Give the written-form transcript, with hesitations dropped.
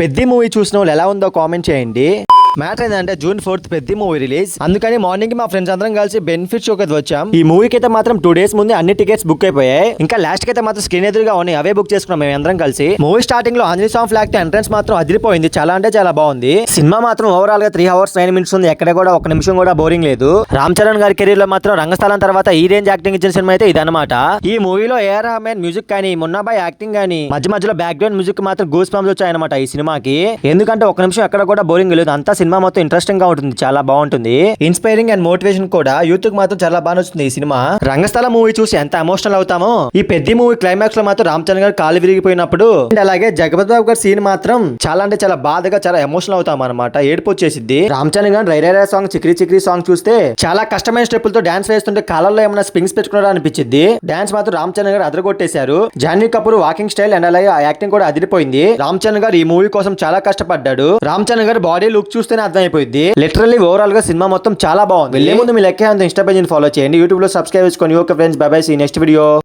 పెద్ద మూవీ చూసిన వాళ్ళు ఎలా ఉందో కామెంట్ చేయండి. మ్యాటర్ ఏంటంటే June 4th పెద్ద మూవీ రిలీజ్. అందుకని మార్నింగ్ మా ఫ్రెండ్స్ అందరం కలిసి బెనిఫిట్ షోకి అయితే వచ్చాం. ఈ మూవీకి అయితే మాత్రం 2 days ముందే అన్ని టికెట్స్ బుక్ అయిపోయాయి. ఇంకా లాస్ట్ కి అయితే మాత్రం స్క్రీన్ ఎదురుగా ఉన్నాయి, అవే బుక్ చేసుకున్నాం మేము అందరం కలిసి. మూవీ స్టార్టింగ్ లో ఆంజనేయ స్వామి ఫ్లాగ్ తో ఎంట్రన్స్ మాత్రం అదిరిపోయింది, చాలా అంటే చాలా బాగుంది. సినిమా మాత్రం ఓవరాల్ గా 3 hours 9 minutes ఉంది, ఎక్కడ కూడా ఒక నిమిషం కూడా బోరింగ్ లేదు. రామ్ చరణ్ గారి కెరీర్ లో మాత్రం రంగస్థలం తర్వాత ఈ రేంజ్ యాక్టింగ్ ఇచ్చిన సినిమా అయితే ఇదన్నమాట. ఈ మూవీలో AR రెహమాన్ మ్యూజిక్ కానీ మున్నాబాయ్ యాక్టింగ్ కానీ మధ్య మధ్యలో బ్యాక్గ్రౌండ్ మ్యూజిక్ మాత్రం గూస్ బంప్స్ వచ్చాయన్నమాట ఈ సినిమాకి. ఎందుకంటే ఒక నిమిషం ఎక్కడ కూడా బోరింగ్ లేదు, అంతా సినిమా మొత్తం ఇంట్రెస్టింగ్ గా ఉంటుంది, చాలా బాగుంటుంది. ఇన్స్పైరింగ్ అండ్ మోటివేషన్ కూడా యూత్ కి మాత్రం చాలా బాగా నచ్చుతుంది ఈ సినిమా. రంగస్థలం మూవీ చూసి ఎంత ఎమోషనల్ అవుతామో ఈ పెద్ద మూవీ క్లైమాక్స్ లో మాత్రం రామ్ చరణ్ గారు కాలు విరిగిపోయినప్పుడు అండ్ అలాగే జగపతి బాబు గారి సీన్ మాత్రం చాలా అంటే చాలా బాధగా చాలా ఎమోషనల్ అవుతాం అనమాట, ఏడుపు వచ్చేసింది. రామ్ చరణ్ గారు రై రై రై సాంగ్ చిక్రీ చిక్రీ సాంగ్ చూస్తే చాలా కష్టమైన స్టెప్పులతో డాన్స్ వేస్తుంటే కాలంలో ఏమైనా స్ప్రింగ్స్ పెట్టుకున్నారా అనిపించింది. డాన్స్ మాత్రం రామ్ చరణ్ గారు అదరగొట్టేశారు. Janhvi Kapoor walking style and అలాగే ఆ యాక్టింగ్ కూడా అదిరిపోయింది. రామ్ చరణ్ గారు ఈ మూవీ కోసం చాలా కష్టపడ్డాడు. రామ్ చరణ్ గారు బాడీ లుక్ చూస్తేనే అర్థమైపోయింది. లిటరల్లీ ఓవరాల్ గా సినిమా మొత్తం చాలా బాగుంది. వెళ్ళే ముందు మీ లెక్క ఇన్స్టా పేజ్ ఫాలో చేయండి, యూట్యూబ్ లో సబ్స్క్రైబ్ చేసుకోండి. Okay friends, bye bye, see next video.